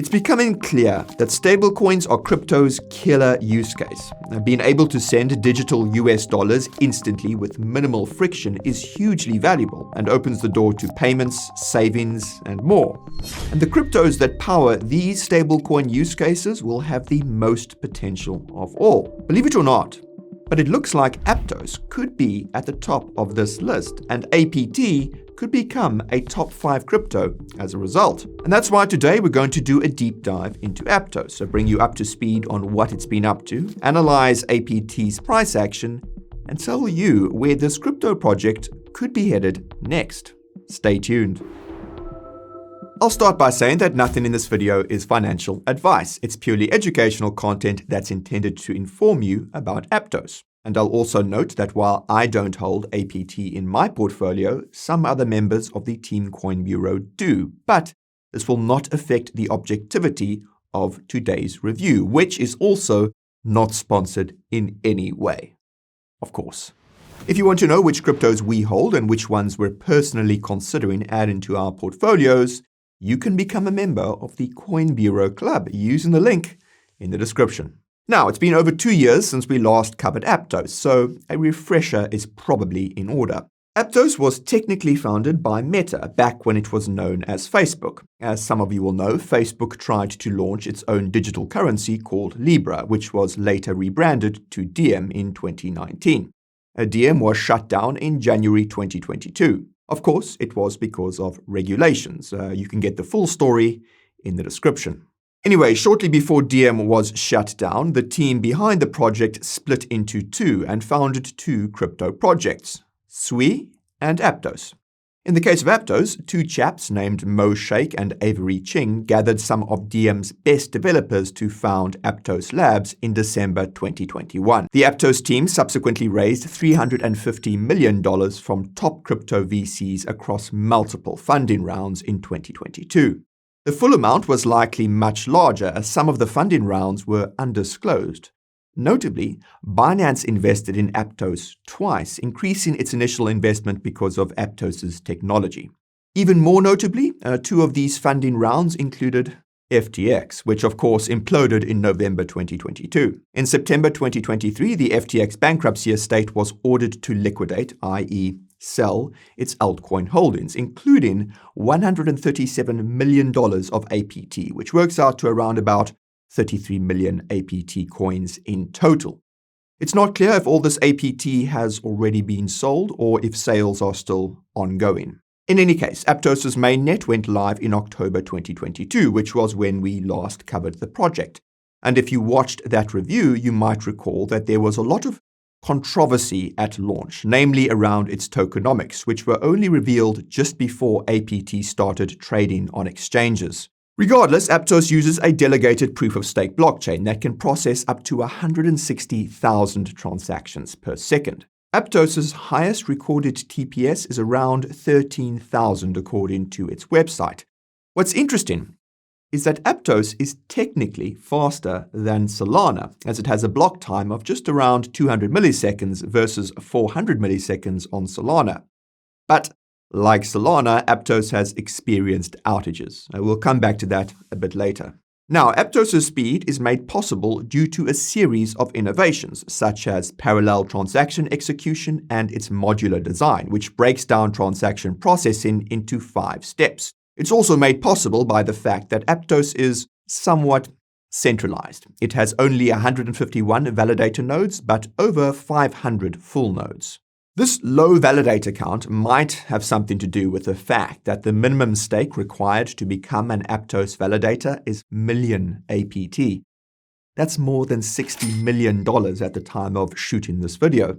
It's becoming clear that stablecoins are crypto's killer use case. Being able to send digital US dollars instantly with minimal friction is hugely valuable and opens the door to payments, savings, and more. And the cryptos that power these stablecoin use cases will have the most potential of all. Believe it or not, but it looks like Aptos could be at the top of this list, and APT could become a top 5 crypto as a result. And that's why today we're going to do a deep dive into Aptos, so bring you up to speed on what it's been up to, analyze APT's price action, and tell you where this crypto project could be headed next. Stay tuned. I'll start by saying that nothing in this video is financial advice. It's purely educational content that's intended to inform you about Aptos. And I'll also note that while I don't hold APT in my portfolio, some other members of the Team Coin Bureau do. But this will not affect the objectivity of today's review, which is also not sponsored in any way. Of course. If you want to know which cryptos we hold and which ones we're personally considering adding to our portfolios, you can become a member of the Coin Bureau Club using the link in the description. Now, it's been over 2 years since we last covered Aptos, so a refresher is probably in order. Aptos was technically founded by Meta back when it was known as Facebook. As some of you will know, Facebook tried to launch its own digital currency called Libra, which was later rebranded to Diem in 2019. Diem was shut down in January 2022. Of course, it was because of regulations. You can get the full story in the description. Anyway, shortly before Diem was shut down, the team behind the project split into two and founded two crypto projects, Sui and Aptos. In the case of Aptos, two chaps named Mo Sheikh and Avery Ching gathered some of Diem's best developers to found Aptos Labs in December 2021. The Aptos team subsequently raised $350 million from top crypto VCs across multiple funding rounds in 2022. The full amount was likely much larger as some of the funding rounds were undisclosed. Notably, Binance invested in Aptos twice, increasing its initial investment because of Aptos' technology. Even more notably, two of these funding rounds included FTX, which of course imploded in November 2022. In September 2023, the FTX bankruptcy estate was ordered to liquidate, i.e., sell its altcoin holdings, including $137 million of APT, which works out to around about 33 million APT coins in total. It's not clear if all this APT has already been sold or if sales are still ongoing. In any case, Aptos' mainnet went live in October 2022, which was when we last covered the project. And if you watched that review, you might recall that there was a lot of controversy at launch, namely around its tokenomics, which were only revealed just before APT started trading on exchanges. Regardless, Aptos uses a delegated proof-of-stake blockchain that can process up to 160,000 transactions per second. Aptos' highest recorded TPS is around 13,000 according to its website. What's interesting is that Aptos is technically faster than Solana, as it has a block time of just around 200 milliseconds versus 400 milliseconds on Solana. But like Solana, Aptos has experienced outages. We'll come back to that a bit later. Now, Aptos' speed is made possible due to a series of innovations, such as parallel transaction execution and its modular design, which breaks down transaction processing into 5 steps. It's also made possible by the fact that Aptos is somewhat centralized. It has only 151 validator nodes, but over 500 full nodes. This low validator count might have something to do with the fact that the minimum stake required to become an Aptos validator is million APT. That's more than $60 million at the time of shooting this video.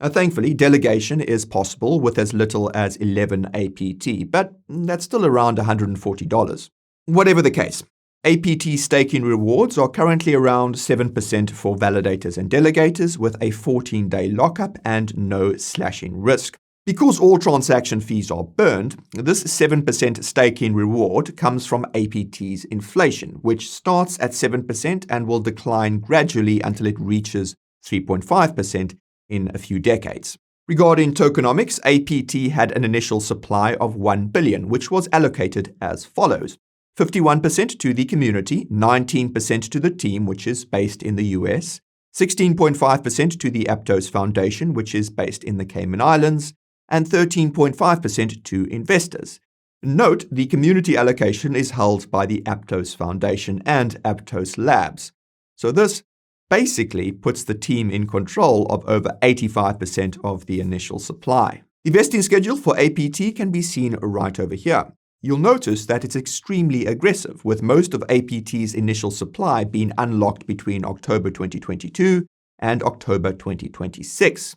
Thankfully, delegation is possible with as little as 11 APT, but that's still around $140. Whatever the case, APT staking rewards are currently around 7% for validators and delegators with a 14-day lockup and no slashing risk. Because all transaction fees are burned, this 7% staking reward comes from APT's inflation, which starts at 7% and will decline gradually until it reaches 3.5% in a few decades. Regarding tokenomics, APT had an initial supply of 1 billion, which was allocated as follows. 51% to the community, 19% to the team, which is based in the US, 16.5% to the Aptos Foundation, which is based in the Cayman Islands, and 13.5% to investors. Note, the community allocation is held by the Aptos Foundation and Aptos Labs. So this basically puts the team in control of over 85% of the initial supply. The vesting schedule for APT can be seen right over here. You'll notice that it's extremely aggressive, with most of APT's initial supply being unlocked between October 2022 and October 2026.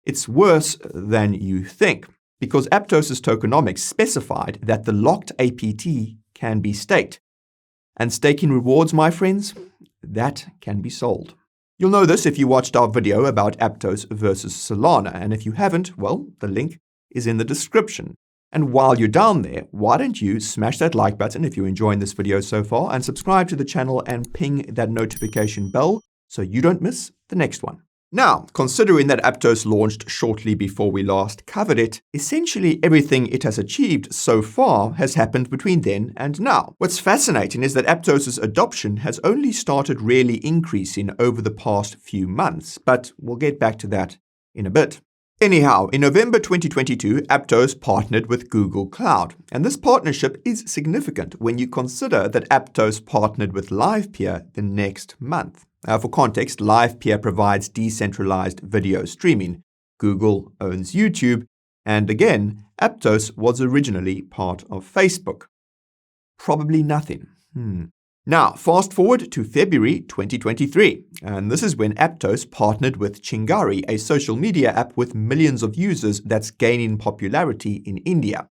It's worse than you think, because Aptos' tokenomics specified that the locked APT can be staked. And staking rewards, my friends, that can be sold. You'll know this if you watched our video about Aptos versus Solana, and if you haven't, well, the link is in the description. And while you're down there, why don't you smash that like button if you're enjoying this video so far, and subscribe to the channel and ping that notification bell so you don't miss the next one. Now, considering that Aptos launched shortly before we last covered it, essentially everything it has achieved so far has happened between then and now. What's fascinating is that Aptos' adoption has only started really increasing over the past few months, but we'll get back to that in a bit. Anyhow, in November 2022, Aptos partnered with Google Cloud, and this partnership is significant when you consider that Aptos partnered with LivePeer the next month. For context, LivePeer provides decentralized video streaming. Google owns YouTube, and again, Aptos was originally part of Facebook. Probably nothing. Now, fast forward to February 2023, and this is when Aptos partnered with Chingari, a social media app with millions of users that's gaining popularity in India.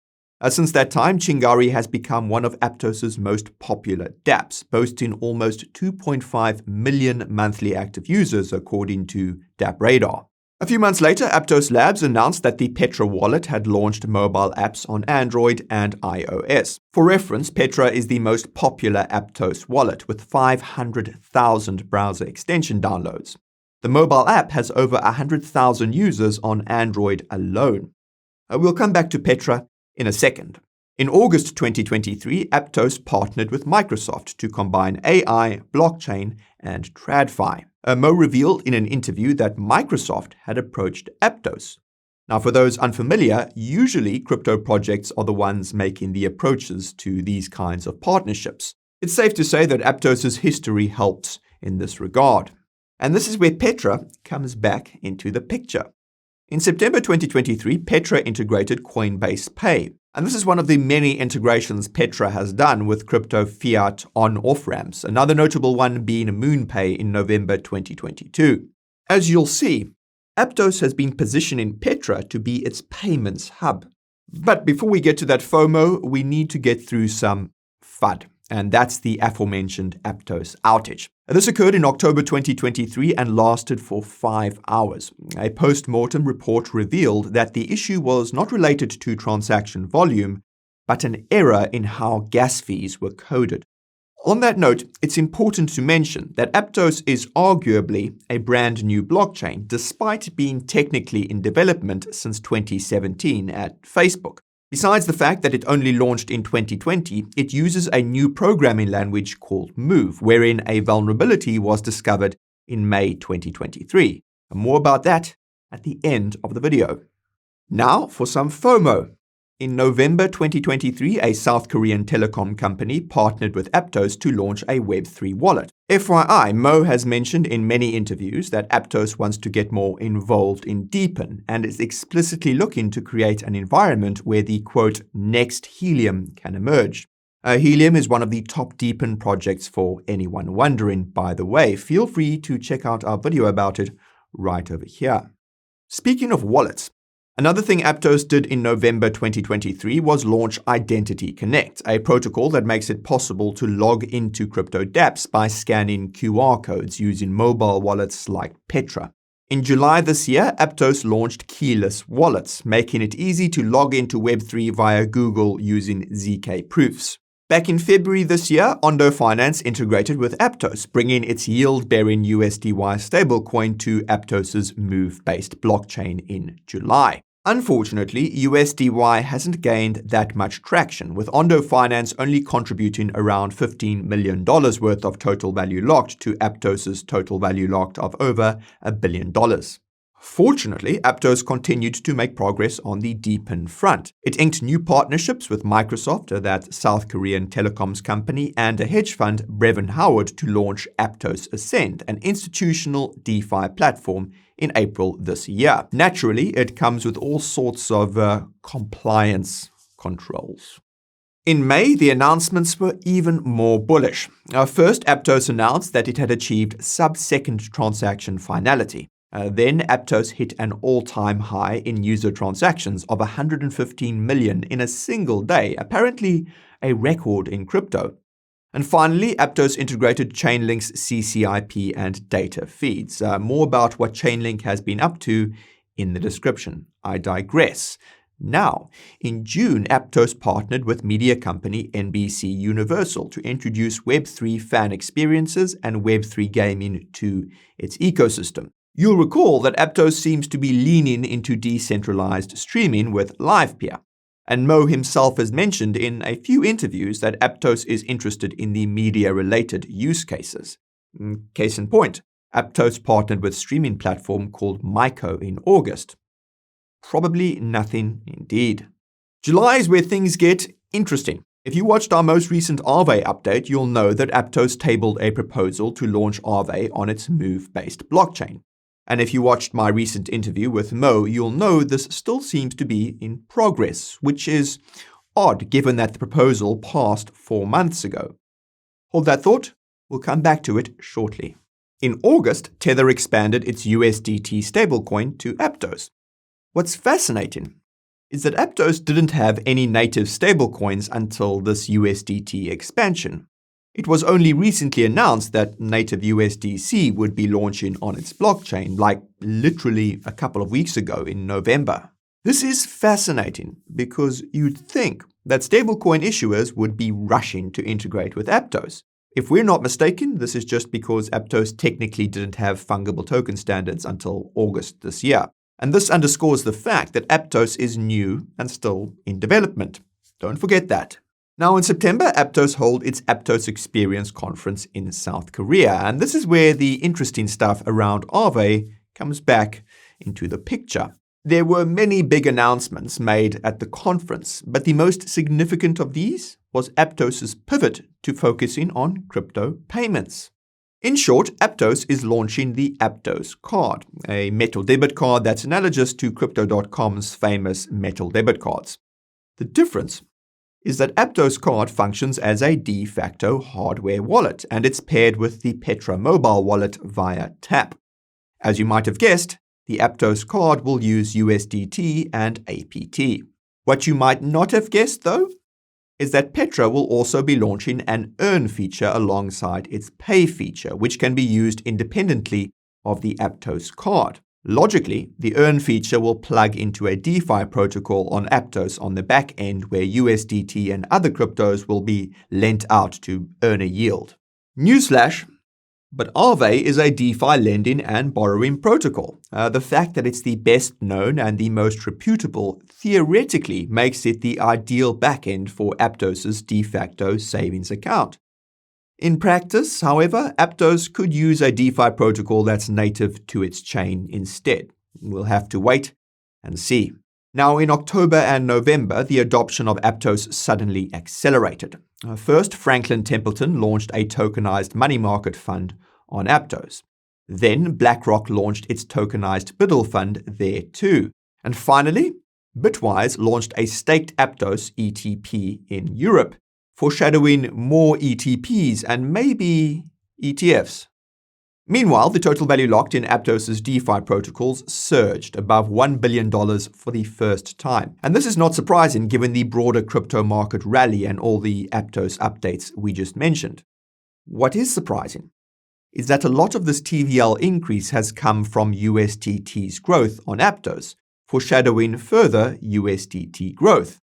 Since that time, Chingari has become one of Aptos' most popular dApps, boasting almost 2.5 million monthly active users, according to dApp Radar. A few months later, Aptos Labs announced that the Petra wallet had launched mobile apps on Android and iOS. For reference, Petra is the most popular Aptos wallet with 500,000 browser extension downloads. The mobile app has over 100,000 users on Android alone. We'll come back to Petra in a second. In August 2023, Aptos partnered with Microsoft to combine AI, blockchain, and TradFi. Mo revealed in an interview that Microsoft had approached Aptos. Now, for those unfamiliar, usually crypto projects are the ones making the approaches to these kinds of partnerships. It's safe to say that Aptos' history helps in this regard. And this is where Petra comes back into the picture. In September 2023, Petra integrated Coinbase Pay. And this is one of the many integrations Petra has done with crypto fiat on-off ramps, another notable one being MoonPay in November 2022. As you'll see, Aptos has been positioning Petra to be its payments hub. But before we get to that FOMO, we need to get through some FUD, and that's the aforementioned Aptos outage. This occurred in October 2023 and lasted for 5 hours. A post-mortem report revealed that the issue was not related to transaction volume, but an error in how gas fees were coded. On that note, it's important to mention that Aptos is arguably a brand new blockchain, despite being technically in development since 2017 at Facebook. Besides the fact that it only launched in 2020, it uses a new programming language called Move, wherein a vulnerability was discovered in May 2023. And more about that at the end of the video. Now for some FOMO. In November 2023, a South Korean telecom company partnered with Aptos to launch a Web3 wallet. FYI, Mo has mentioned in many interviews that Aptos wants to get more involved in DePIN and is explicitly looking to create an environment where the, quote, next Helium can emerge. Helium is one of the top DePIN projects for anyone wondering, by the way. Feel free to check out our video about it right over here. Speaking of wallets, another thing Aptos did in November 2023 was launch Identity Connect, a protocol that makes it possible to log into crypto dApps by scanning QR codes using mobile wallets like Petra. In July this year, Aptos launched keyless wallets, making it easy to log into Web3 via Google using ZK proofs. Back in February this year, Ondo Finance integrated with Aptos, bringing its yield-bearing USDY stablecoin to Aptos' Move-based blockchain in July. Unfortunately, USDY hasn't gained that much traction, with Ondo Finance only contributing around $15 million worth of total value locked to Aptos' total value locked of over $1 billion. Fortunately, Aptos continued to make progress on the deepen front. It inked new partnerships with Microsoft, that South Korean telecoms company, and a hedge fund, Brevan Howard, to launch Aptos Ascend, an institutional DeFi platform, in April this year. Naturally, it comes with all sorts of compliance controls. In May, the announcements were even more bullish. First, Aptos announced that it had achieved sub-second transaction finality. Then Aptos hit an all-time high in user transactions of 115 million in a single day, apparently a record in crypto. And finally, Aptos integrated Chainlink's CCIP and data feeds. More about what Chainlink has been up to in the description. I digress. Now, in June, Aptos partnered with media company NBC Universal to introduce Web3 fan experiences and Web3 gaming to its ecosystem. You'll recall that Aptos seems to be leaning into decentralized streaming with LivePeer, and Mo himself has mentioned in a few interviews that Aptos is interested in the media-related use cases. Case in point, Aptos partnered with streaming platform called Myco in August. Probably nothing indeed. July is where things get interesting. If you watched our most recent Aave update, you'll know that Aptos tabled a proposal to launch Aave on its Move-based blockchain. And if you watched my recent interview with Mo, you'll know this still seems to be in progress, which is odd given that the proposal passed 4 months ago. Hold that thought, we'll come back to it shortly. In August, Tether expanded its USDT stablecoin to Aptos. What's fascinating is that Aptos didn't have any native stablecoins until this USDT expansion. It was only recently announced that native USDC would be launching on its blockchain, like literally a couple of weeks ago in November. This is fascinating because you'd think that stablecoin issuers would be rushing to integrate with Aptos. If we're not mistaken, this is just because Aptos technically didn't have fungible token standards until August this year. And this underscores the fact that Aptos is new and still in development. Don't forget that. Now in September, Aptos held its Aptos Experience Conference in South Korea, and this is where the interesting stuff around Aave comes back into the picture. There were many big announcements made at the conference, but the most significant of these was Aptos' pivot to focusing on crypto payments. In short, Aptos is launching the Aptos card, a metal debit card that's analogous to Crypto.com's famous metal debit cards. The difference is that Aptos card functions as a de facto hardware wallet, and it's paired with the Petra mobile wallet via tap. As you might have guessed, the Aptos card will use USDT and APT. What you might not have guessed, though, is that Petra will also be launching an earn feature alongside its pay feature, which can be used independently of the Aptos card. Logically, the earn feature will plug into a DeFi protocol on Aptos on the back end where USDT and other cryptos will be lent out to earn a yield. Newsflash, but Aave is a DeFi lending and borrowing protocol. The fact that it's the best known and the most reputable theoretically makes it the ideal backend for Aptos' de facto savings account. In practice, however, Aptos could use a DeFi protocol that's native to its chain instead. We'll have to wait and see. Now, in October and November, the adoption of Aptos suddenly accelerated. First, Franklin Templeton launched a tokenized money market fund on Aptos. Then, BlackRock launched its tokenized Biddle fund there too. And finally, Bitwise launched a staked Aptos ETP in Europe, foreshadowing more ETPs and maybe ETFs. Meanwhile, the total value locked in Aptos' DeFi protocols surged above $1 billion for the first time. And this is not surprising given the broader crypto market rally and all the Aptos updates we just mentioned. What is surprising is that a lot of this TVL increase has come from USDT's growth on Aptos, foreshadowing further USDT growth.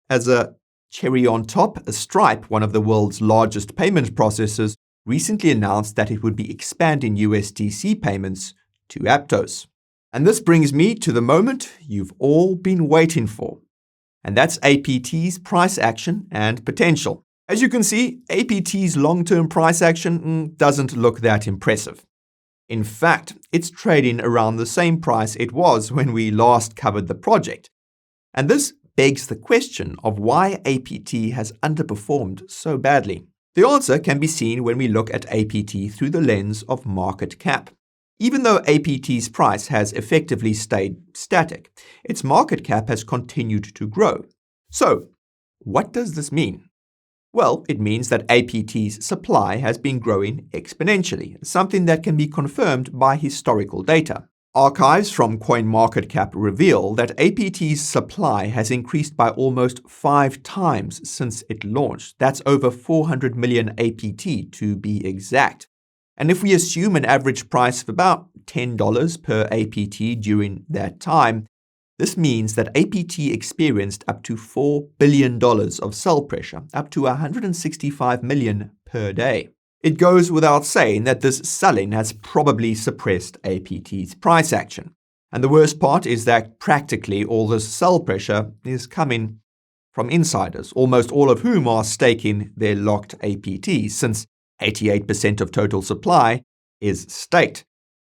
As a cherry on top, Stripe, one of the world's largest payment processors, recently announced that it would be expanding USDC payments to Aptos. And this brings me to the moment you've all been waiting for. And that's APT's price action and potential. As you can see, APT's long-term price action doesn't look that impressive. In fact, it's trading around the same price it was when we last covered the project. And this begs the question of why APT has underperformed so badly. The answer can be seen when we look at APT through the lens of market cap. Even though APT's price has effectively stayed static, its market cap has continued to grow. So, what does this mean? Well, it means that APT's supply has been growing exponentially, something that can be confirmed by historical data. Archives from CoinMarketCap reveal that APT's supply has increased by almost 5 times since it launched. That's over 400 million APT to be exact. And if we assume an average price of about $10 per APT during that time, this means that APT experienced up to $4 billion of sell pressure, up to 165 million per day. It goes without saying that this selling has probably suppressed APT's price action. And the worst part is that practically all this sell pressure is coming from insiders, almost all of whom are staking their locked APTs, since 88% of total supply is staked.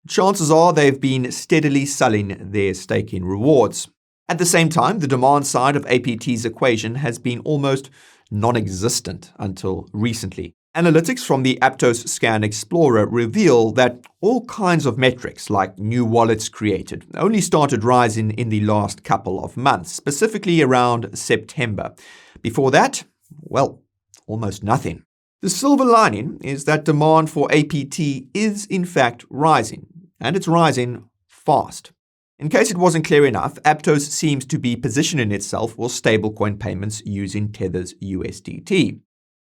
Chances are they've been steadily selling their staking rewards. At the same time, the demand side of APT's equation has been almost non-existent until recently. Analytics from the Aptos Scan Explorer reveal that all kinds of metrics, like new wallets created, only started rising in the last couple of months, specifically around September. Before that, well, almost nothing. The silver lining is that demand for APT is in fact rising, and it's rising fast. In case it wasn't clear enough, Aptos seems to be positioning itself for stablecoin payments using Tether's USDT.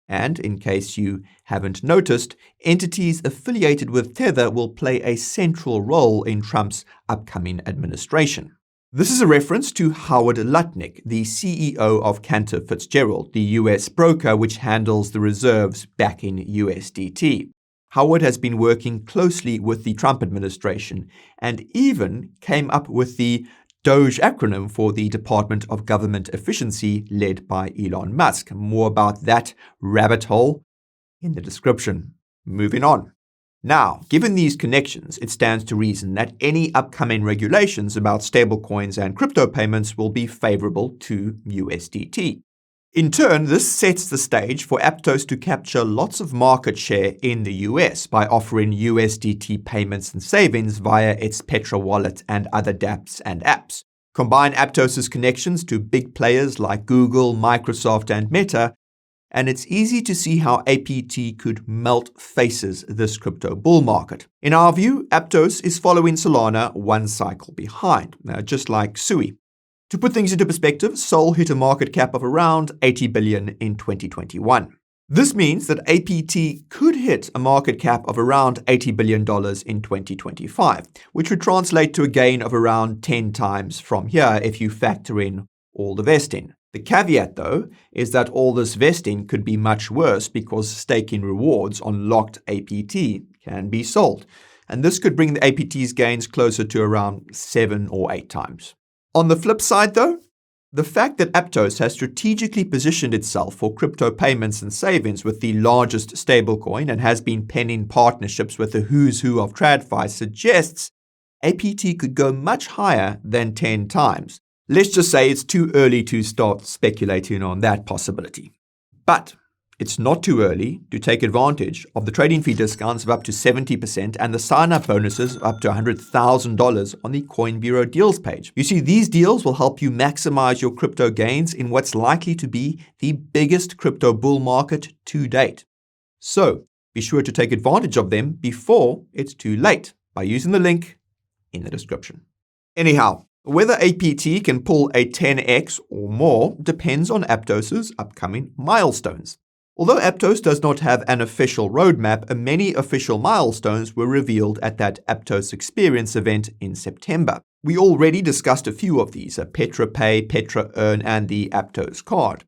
And in case you haven't noticed, entities affiliated with Tether will play a central role in Trump's upcoming administration. This is a reference to Howard Lutnick, the CEO of Cantor Fitzgerald, the US broker which handles the reserves backing USDT. Howard has been working closely with the Trump administration and even came up with the DOGE acronym for the Department of Government Efficiency led by Elon Musk. More about that rabbit hole in the description. Moving on. Now, given these connections, it stands to reason that any upcoming regulations about stablecoins and crypto payments will be favorable to USDT. In turn, this sets the stage for Aptos to capture lots of market share in the US by offering USDT payments and savings via its Petra wallet and other dApps and apps. Combine Aptos' connections to big players like Google, Microsoft, and Meta, and it's easy to see how APT could melt faces this crypto bull market. In our view, Aptos is following Solana one cycle behind, just like Sui. To put things into perspective, Sol hit a market cap of around 80 billion in 2021. This means that APT could hit a market cap of around $80 billion in 2025, which would translate to a gain of around 10 times from here if you factor in all the vesting. The caveat, though, is that all this vesting could be much worse because staking rewards on locked APT can be sold, and this could bring the APT's gains closer to around 7 or 8 times. On the flip side, though, the fact that Aptos has strategically positioned itself for crypto payments and savings with the largest stablecoin and has been penning partnerships with the who's who of TradFi suggests APT could go much higher than 10 times. Let's just say it's too early to start speculating on that possibility. But it's not too early to take advantage of the trading fee discounts of up to 70% and the sign-up bonuses of up to $100,000 on the Coin Bureau deals page. You see, these deals will help you maximize your crypto gains in what's likely to be the biggest crypto bull market to date. So be sure to take advantage of them before it's too late by using the link in the description. Anyhow, whether APT can pull a 10x or more depends on Aptos' upcoming milestones. Although Aptos does not have an official roadmap, many official milestones were revealed at that Aptos Experience event in September. We already discussed a few of these, Petra Pay, Petra Earn, and the Aptos card.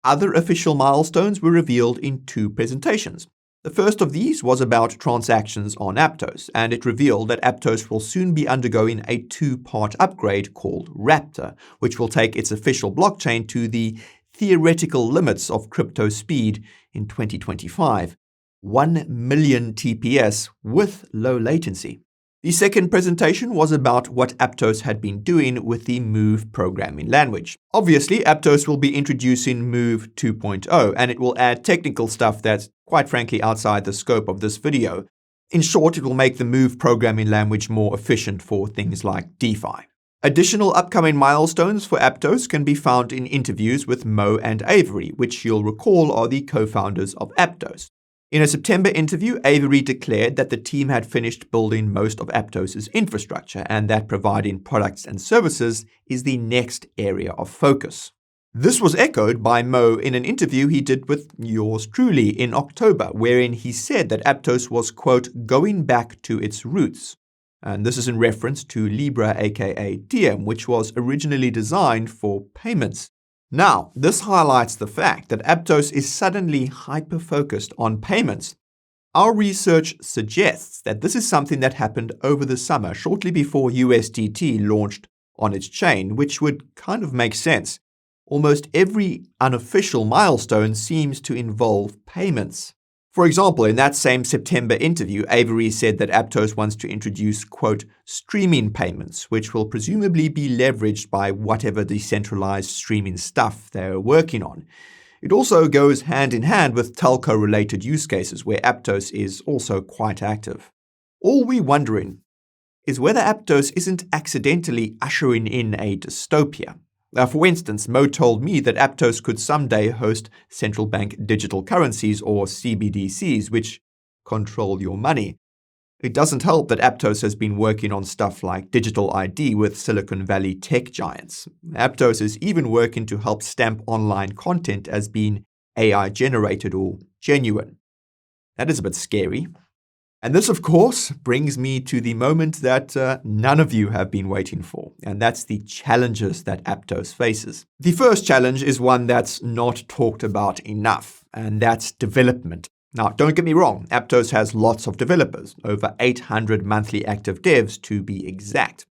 Other official milestones were revealed in 2 presentations. The first of these was about transactions on Aptos, and it revealed that Aptos will soon be undergoing a two-part upgrade called Raptor, which will take its official blockchain to the theoretical limits of crypto speed in 2025, 1 million TPS with low latency. The second presentation was about what Aptos had been doing with the Move programming language. Obviously, Aptos will be introducing Move 2.0, and it will add technical stuff that's, quite frankly, outside the scope of this video. In short, it will make the Move programming language more efficient for things like DeFi. Additional upcoming milestones for Aptos can be found in interviews with Mo and Avery, which you'll recall are the co-founders of Aptos. In a September interview, Avery declared that the team had finished building most of Aptos' infrastructure and that providing products and services is the next area of focus. This was echoed by Mo in an interview he did with yours truly in October, wherein he said that Aptos was, quote, going back to its roots. And this is in reference to Libra aka Diem, which was originally designed for payments. Now, this highlights the fact that Aptos is suddenly hyper-focused on payments. Our research suggests that this is something that happened over the summer, shortly before USDT launched on its chain, which would kind of make sense. Almost every unofficial milestone seems to involve payments. For example, in that same September interview, Avery said that Aptos wants to introduce, quote, streaming payments, which will presumably be leveraged by whatever decentralized streaming stuff they're working on. It also goes hand in hand with telco-related use cases where Aptos is also quite active. All we're wondering is whether Aptos isn't accidentally ushering in a dystopia. For instance, Mo told me that Aptos could someday host central bank digital currencies or CBDCs, which control your money. It doesn't help that Aptos has been working on stuff like digital ID with Silicon Valley tech giants. Aptos is even working to help stamp online content as being AI generated or genuine. That is a bit scary. And this, of course, brings me to the moment that none of you have been waiting for, and that's the challenges that Aptos faces. The first challenge is one that's not talked about enough, and that's development. Now, don't get me wrong, Aptos has lots of developers, over 800 monthly active devs to be exact.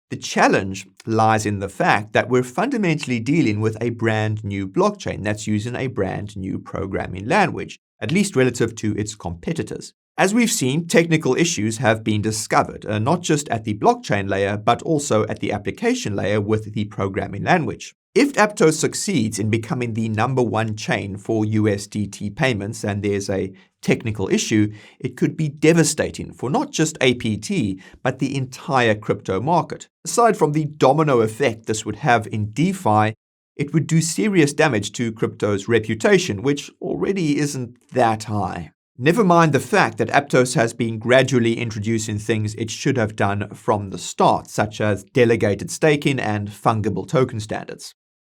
The challenge lies in the fact that we're fundamentally dealing with a brand new blockchain that's using a brand new programming language, at least relative to its competitors. As we've seen, technical issues have been discovered, not just at the blockchain layer, but also at the application layer with the programming language. If Aptos succeeds in becoming the #1 chain for USDT payments and there's a technical issue, it could be devastating for not just APT, but the entire crypto market. Aside from the domino effect this would have in DeFi, it would do serious damage to crypto's reputation, which already isn't that high. Never mind the fact that Aptos has been gradually introducing things it should have done from the start, such as delegated staking and fungible token standards.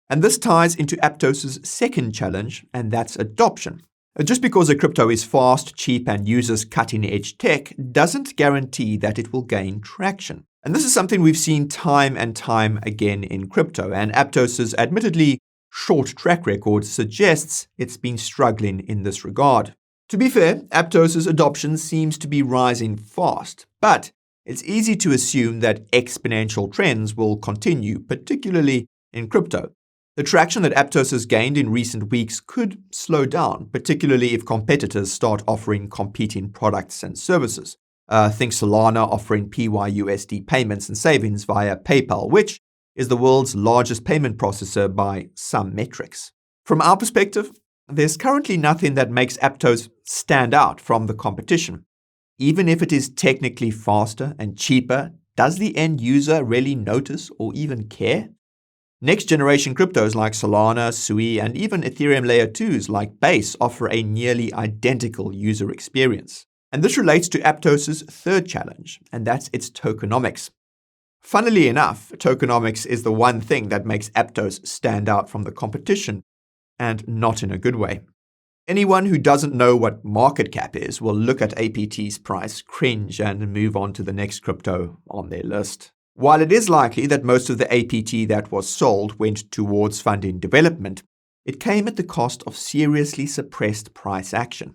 And this ties into Aptos' second challenge, and that's adoption. Just because a crypto is fast, cheap, and uses cutting-edge tech doesn't guarantee that it will gain traction. And this is something we've seen time and time again in crypto, and Aptos' admittedly short track record suggests it's been struggling in this regard. To be fair, Aptos' adoption seems to be rising fast, but it's easy to assume that exponential trends will continue, particularly in crypto. The traction that Aptos has gained in recent weeks could slow down, particularly if competitors start offering competing products and services. Think Solana offering PYUSD payments and savings via PayPal, which is the world's largest payment processor by some metrics. From our perspective, there's currently nothing that makes Aptos stand out from the competition. Even if it is technically faster and cheaper, does the end user really notice or even care? Next generation cryptos like Solana, Sui, and even Ethereum layer 2s like Base offer a nearly identical user experience. And this relates to Aptos' third challenge, and that's its tokenomics. Funnily enough, tokenomics is the one thing that makes Aptos stand out from the competition, and not in a good way. Anyone who doesn't know what market cap is will look at APT's price, cringe, and move on to the next crypto on their list. While it is likely that most of the APT that was sold went towards funding development, it came at the cost of seriously suppressed price action.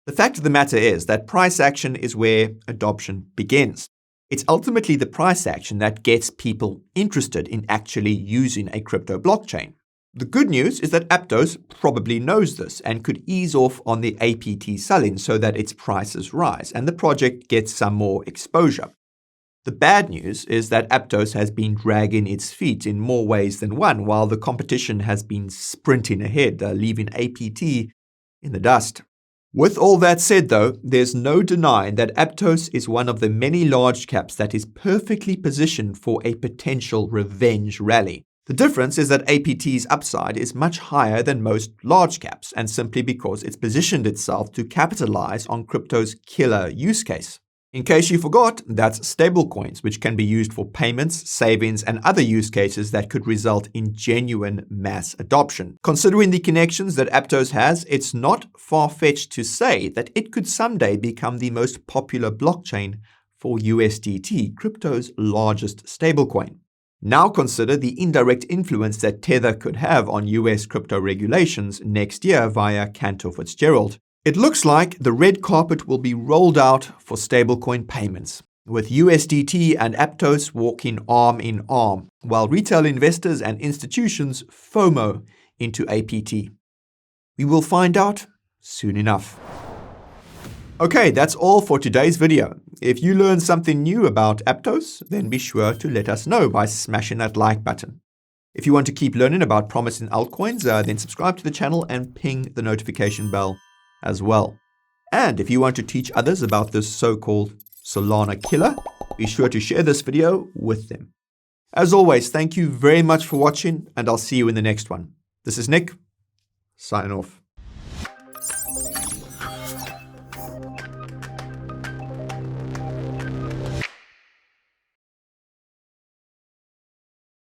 The fact of the matter is that price action is where adoption begins. It's ultimately the price action that gets people interested in actually using a crypto blockchain. The good news is that Aptos probably knows this and could ease off on the APT selling so that its prices rise and the project gets some more exposure. The bad news is that Aptos has been dragging its feet in more ways than one, while the competition has been sprinting ahead, leaving APT in the dust. With all that said, though, there's no denying that Aptos is one of the many large caps that is perfectly positioned for a potential revenge rally. The difference is that APT's upside is much higher than most large caps, and simply because it's positioned itself to capitalize on crypto's killer use case. In case you forgot, that's stablecoins, which can be used for payments, savings, and other use cases that could result in genuine mass adoption. Considering the connections that Aptos has, it's not far-fetched to say that it could someday become the most popular blockchain for USDT, crypto's largest stablecoin. Now consider the indirect influence that Tether could have on US crypto regulations next year via Cantor Fitzgerald. It looks like the red carpet will be rolled out for stablecoin payments, with USDT and Aptos walking arm in arm, while retail investors and institutions FOMO into APT. We will find out soon enough. Okay, that's all for today's video. If you learned something new about Aptos, then be sure to let us know by smashing that like button. If you want to keep learning about promising altcoins, then subscribe to the channel and ping the notification bell as well. And if you want to teach others about this so-called Solana killer, be sure to share this video with them. As always, thank you very much for watching, and I'll see you in the next one. This is Nick, signing off.